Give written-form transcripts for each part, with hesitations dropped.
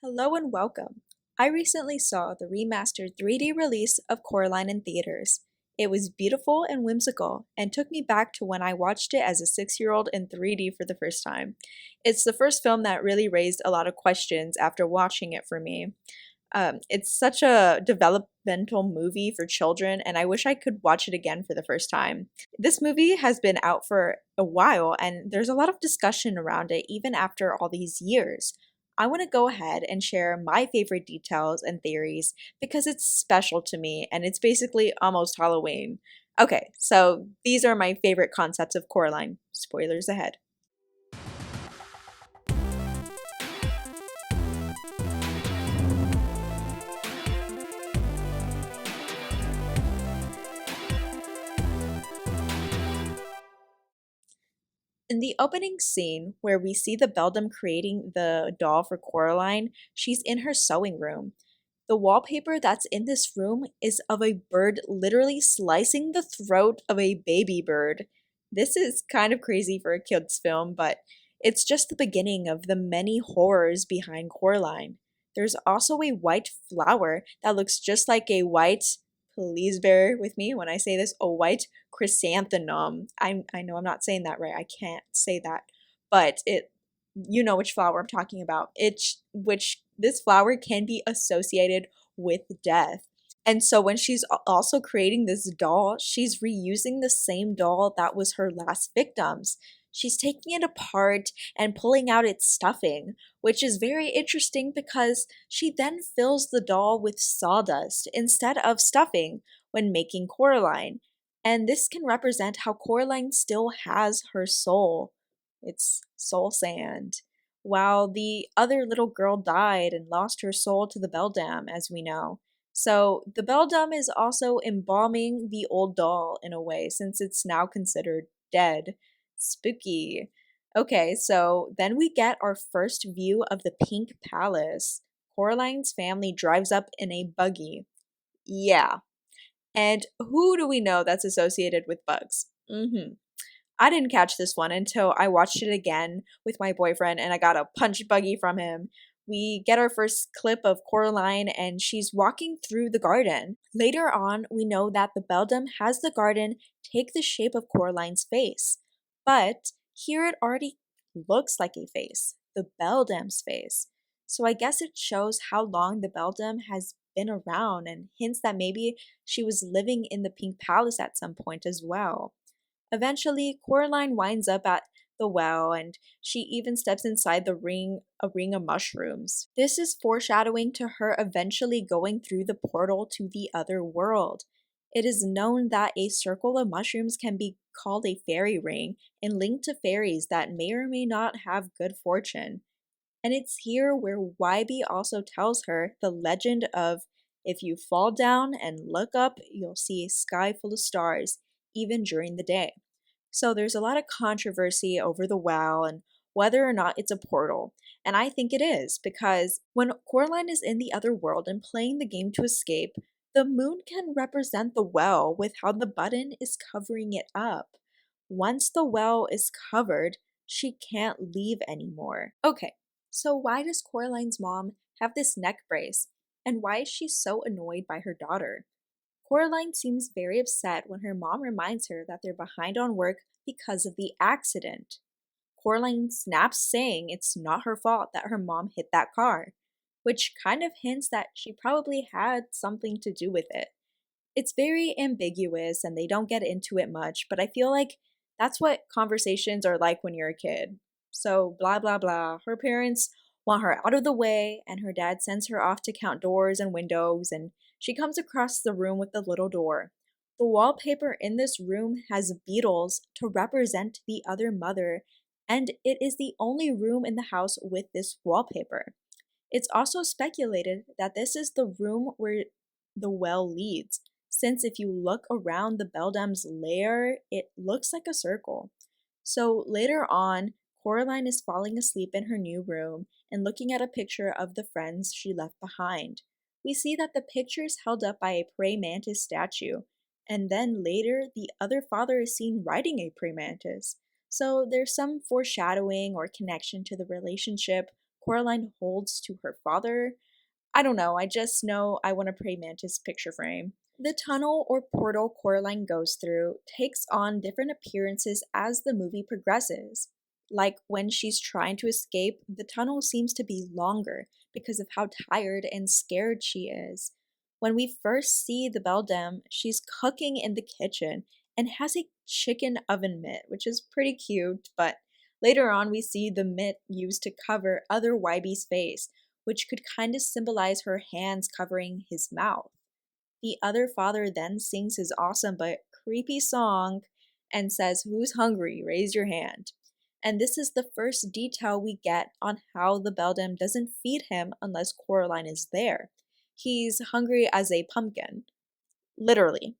Hello and welcome. I recently saw the remastered 3D release of Coraline in theaters. It was beautiful and whimsical and took me back to when I watched it as a 6-year-old in 3D for the first time. It's the first film that really raised a lot of questions after watching it for me. It's such a developmental movie for children, and I wish I could watch it again for the first time. This movie has been out for a while, and there's a lot of discussion around it even after all these years. I want to go ahead and share my favorite details and theories because it's special to me and it's basically almost Halloween. Okay, so these are my favorite concepts of Coraline. Spoilers ahead. In the opening scene, where we see the Beldam creating the doll for Coraline, she's in her sewing room. The wallpaper that's in this room is of a bird literally slicing the throat of a baby bird. This is kind of crazy for a kid's film, but it's just the beginning of the many horrors behind Coraline. There's also a white flower that looks just like a white, please bear with me when I say this, a white chrysanthemum. I know I'm not saying that right. I can't say that. But you know which flower I'm talking about. Which this flower can be associated with death. And so when she's also creating this doll, she's reusing the same doll that was her last victim's. She's taking it apart and pulling out its stuffing, which is very interesting because she then fills the doll with sawdust instead of stuffing when making Coraline. And this can represent how Coraline still has her soul. It's soul sand. While the other little girl died and lost her soul to the Beldam, as we know. So the Beldam is also embalming the old doll in a way, since it's now considered dead. Spooky. Okay, so then we get our first view of the Pink Palace. Coraline's family drives up in a buggy. Yeah. And who do we know that's associated with bugs? I didn't catch this one until I watched it again with my boyfriend and I got a punch buggy from him. We get our first clip of Coraline and she's walking through the garden. Later on, we know that the Beldam has the garden take the shape of Coraline's face. But here it already looks like a face, the Beldam's face. So I guess it shows how long the Beldam has been around and hints that maybe she was living in the Pink Palace at some point as well. Eventually, Coraline winds up at the well and she even steps inside a ring of mushrooms. This is foreshadowing to her eventually going through the portal to the other world. It is known that a circle of mushrooms can be called a fairy ring and linked to fairies that may or may not have good fortune. And it's here where YB also tells her the legend of if you fall down and look up, you'll see a sky full of stars, even during the day. So there's a lot of controversy over the well and whether or not it's a portal. And I think it is, because when Coraline is in the other world and playing the game to escape, the moon can represent the well with how the button is covering it up. Once the well is covered, she can't leave anymore. Okay, so why does Coraline's mom have this neck brace? And why is she so annoyed by her daughter? Coraline seems very upset when her mom reminds her that they're behind on work because of the accident. Coraline snaps, saying it's not her fault that her mom hit that car, which kind of hints that she probably had something to do with it. It's very ambiguous and they don't get into it much, but I feel like that's what conversations are like when you're a kid. So, blah, blah, blah. Her parents want her out of the way, and her dad sends her off to count doors and windows, and she comes across the room with the little door. The wallpaper in this room has beetles to represent the other mother, and it is the only room in the house with this wallpaper. It's also speculated that this is the room where the well leads, since if you look around the Beldam's lair, it looks like a circle. So later on, Coraline is falling asleep in her new room and looking at a picture of the friends she left behind. We see that the picture is held up by a praying mantis statue, and then later the other father is seen riding a praying mantis. So there's some foreshadowing or connection to the relationship Coraline holds to her father. I don't know, I just know I want to pray mantis picture frame. The tunnel or portal Coraline goes through takes on different appearances as the movie progresses. Like when she's trying to escape, the tunnel seems to be longer because of how tired and scared she is. When we first see the Beldam, she's cooking in the kitchen and has a chicken oven mitt, which is pretty cute, but later on we see the mitt used to cover other Wybe's face, which could kind of symbolize her hands covering his mouth. The other father then sings his awesome but creepy song and says, "Who's hungry? Raise your hand." And this is the first detail we get on how the Beldam doesn't feed him unless Coraline is there. He's hungry as a pumpkin, literally.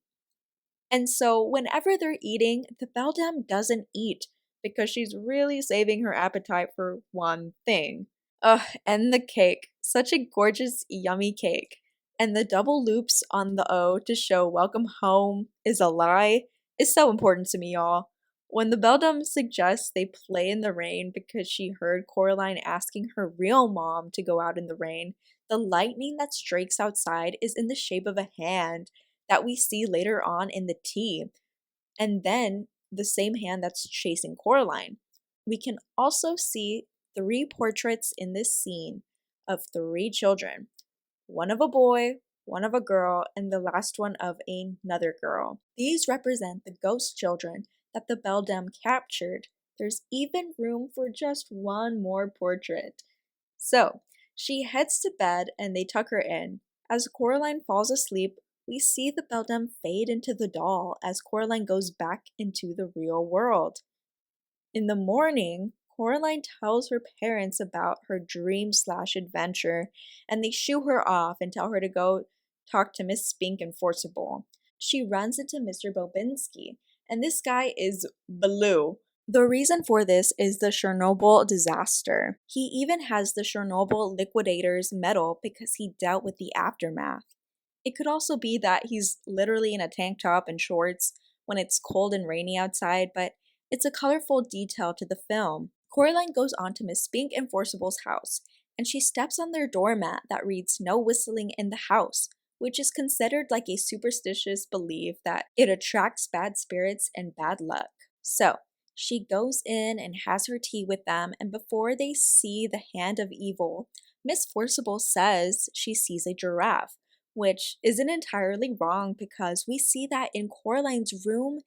And so whenever they're eating, the Beldam doesn't eat because she's really saving her appetite for one thing. Ugh, and the cake. Such a gorgeous, yummy cake. And the double loops on the O to show welcome home is a lie is so important to me, y'all. When the Beldam suggests they play in the rain because she heard Coraline asking her real mom to go out in the rain, the lightning that strikes outside is in the shape of a hand that we see later on in the tea, and then the same hand that's chasing Coraline. We can also see three portraits in this scene of three children, one of a boy, one of a girl, and the last one of another girl. These represent the ghost children that the Beldam captured. There's even room for just one more portrait. So, she heads to bed and they tuck her in. As Coraline falls asleep, we see the Beldam fade into the doll as Coraline goes back into the real world. In the morning, Coraline tells her parents about her dream/adventure, and they shoo her off and tell her to go talk to Miss Spink and Forcible. She runs into Mr. Bobinski, and this guy is blue. The reason for this is the Chernobyl disaster. He even has the Chernobyl liquidator's medal because he dealt with the aftermath. It could also be that he's literally in a tank top and shorts when it's cold and rainy outside, but it's a colorful detail to the film. Coraline goes on to Miss Spink and Forcible's house, and she steps on their doormat that reads "No whistling in the house," which is considered like a superstitious belief that it attracts bad spirits and bad luck. So, she goes in and has her tea with them, and before they see the hand of evil, Miss Forcible says she sees a giraffe, which isn't entirely wrong because we see that in Coraline's room,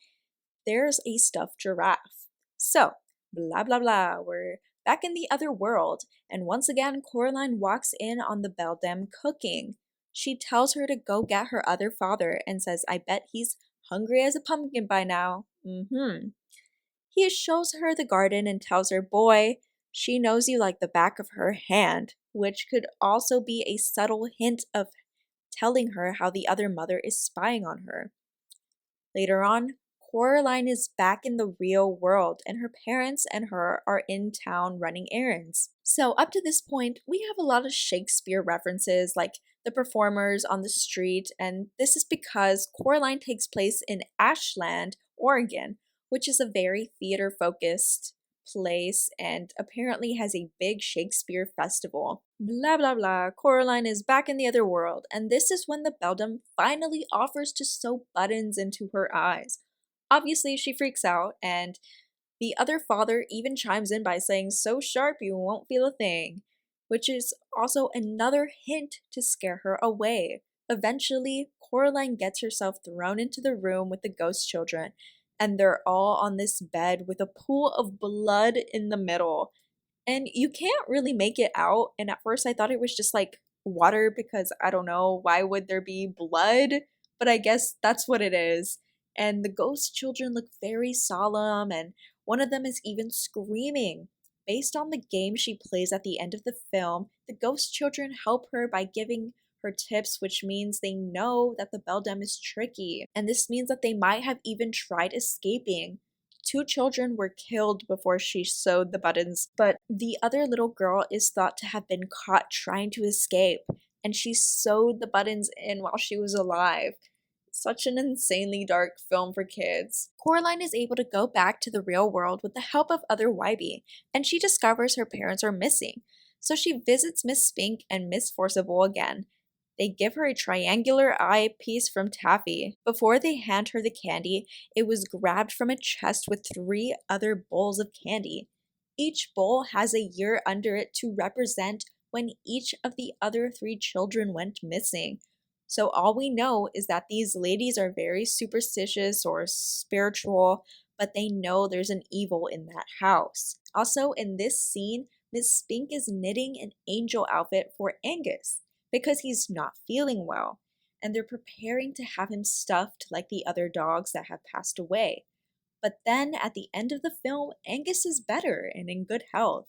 there's a stuffed giraffe. So, blah blah blah, we're back in the other world, and once again, Coraline walks in on the Beldam cooking. She tells her to go get her other father and says, "I bet he's hungry as a pumpkin by now." He shows her the garden and tells her, "Boy, she knows you like the back of her hand," which could also be a subtle hint of telling her how the other mother is spying on her. Later on, Coraline is back in the real world and her parents and her are in town running errands. So up to this point, we have a lot of Shakespeare references like the performers on the street, and this is because Coraline takes place in Ashland, Oregon, which is a very theater-focused place and apparently has a big Shakespeare festival. Blah blah blah, Coraline is back in the other world, and this is when the Beldam finally offers to sew buttons into her eyes. Obviously, she freaks out, and the other father even chimes in by saying, "So sharp you won't feel a thing," which is also another hint to scare her away. Eventually, Coraline gets herself thrown into the room with the ghost children, and they're all on this bed with a pool of blood in the middle. And you can't really make it out. And at first, I thought it was just like water because I don't know, why would there be blood? But I guess that's what it is. And the ghost children look very solemn, and one of them is even screaming. Based on the game she plays at the end of the film, the ghost children help her by giving her tips, which means they know that the Beldam is tricky. And this means that they might have even tried escaping. Two children were killed before she sewed the buttons, but the other little girl is thought to have been caught trying to escape, and she sewed the buttons in while she was alive. Such an insanely dark film for kids. Coraline is able to go back to the real world with the help of other Wybe, and she discovers her parents are missing. So she visits Miss Spink and Miss Forcible again. They give her a triangular eye piece from Taffy. Before they hand her the candy, it was grabbed from a chest with 3 other bowls of candy. Each bowl has a year under it to represent when each of the other 3 children went missing. So all we know is that these ladies are very superstitious or spiritual, but they know there's an evil in that house. Also, in this scene, Miss Spink is knitting an angel outfit for Angus because he's not feeling well, and they're preparing to have him stuffed like the other dogs that have passed away. But then at the end of the film, Angus is better and in good health.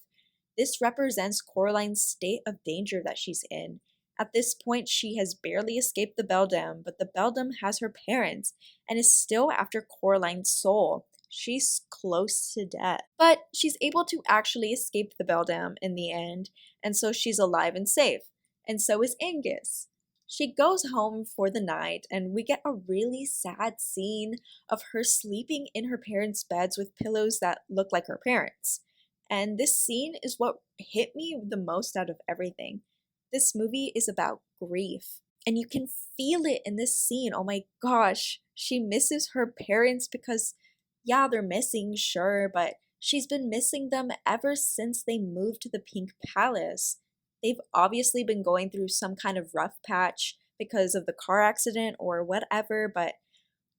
This represents Coraline's state of danger that she's in. At this point, she has barely escaped the Beldam, but the Beldam has her parents and is still after Coraline's soul. She's close to death. But she's able to actually escape the Beldam in the end, and so she's alive and safe. And so is Angus. She goes home for the night, and we get a really sad scene of her sleeping in her parents' beds with pillows that look like her parents. And this scene is what hit me the most out of everything. This movie is about grief, and you can feel it in this scene. Oh my gosh, she misses her parents because, yeah, they're missing, sure, but she's been missing them ever since they moved to the Pink Palace. They've obviously been going through some kind of rough patch because of the car accident or whatever, but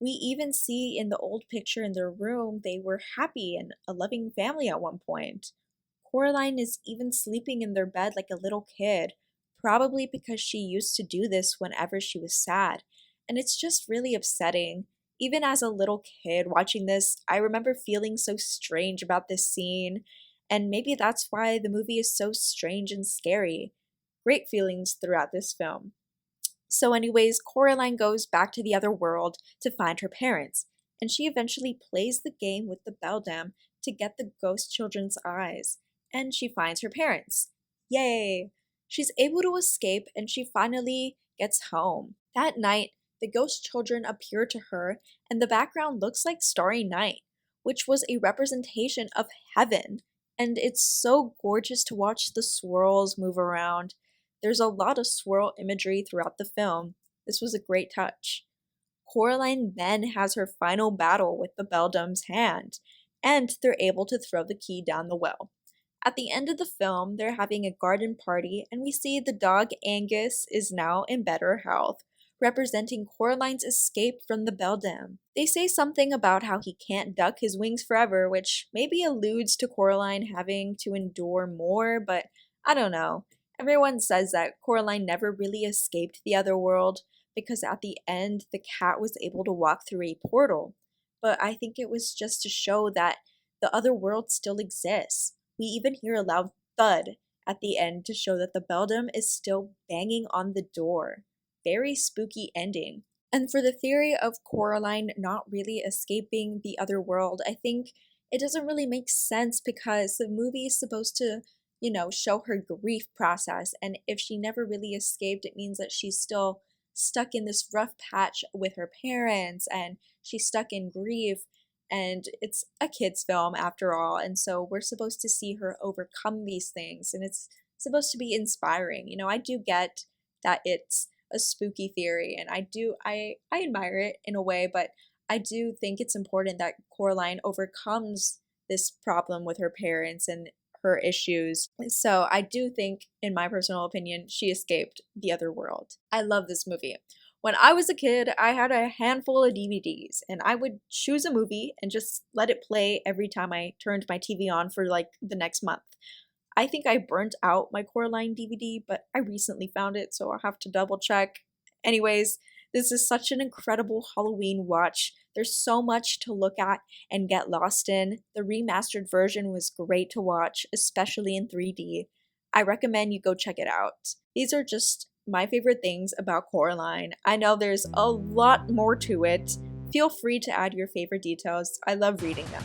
we even see in the old picture in their room, they were happy and a loving family at one point. Coraline is even sleeping in their bed like a little kid, probably because she used to do this whenever she was sad. And it's just really upsetting. Even as a little kid watching this, I remember feeling so strange about this scene, and maybe that's why the movie is so strange and scary. Great feelings throughout this film. So anyways, Coraline goes back to the other world to find her parents, and she eventually plays the game with the Beldam to get the ghost children's eyes, and she finds her parents. Yay! She's able to escape, and she finally gets home. That night, the ghost children appear to her, and the background looks like Starry Night, which was a representation of heaven. And it's so gorgeous to watch the swirls move around. There's a lot of swirl imagery throughout the film. This was a great touch. Coraline then has her final battle with the Beldam's hand, and they're able to throw the key down the well. At the end of the film, they're having a garden party, and we see the dog Angus is now in better health, representing Coraline's escape from the Beldam. They say something about how he can't duck his wings forever, which maybe alludes to Coraline having to endure more, but I don't know. Everyone says that Coraline never really escaped the other world because at the end the cat was able to walk through a portal. But I think it was just to show that the other world still exists. We even hear a loud thud at the end to show that the Beldam is still banging on the door. Very spooky ending. And for the theory of Coraline not really escaping the other world, I think it doesn't really make sense because the movie is supposed to, show her grief process. And if she never really escaped, it means that she's still stuck in this rough patch with her parents and she's stuck in grief. And it's a kid's film after all. And so we're supposed to see her overcome these things. And it's supposed to be inspiring. I do get that it's a spooky theory and I admire it in a way, but I do think it's important that Coraline overcomes this problem with her parents and her issues. So I do think, in my personal opinion, she escaped the other world. I love this movie. When I was a kid, I had a handful of DVDs, and I would choose a movie and just let it play every time I turned my TV on for like the next month. I think I burnt out my Coraline DVD, but I recently found it, so I'll have to double check. Anyways, this is such an incredible Halloween watch. There's so much to look at and get lost in. The remastered version was great to watch, especially in 3D. I recommend you go check it out. These are just my favorite things about Coraline. I know there's a lot more to it. Feel free to add your favorite details. I love reading them.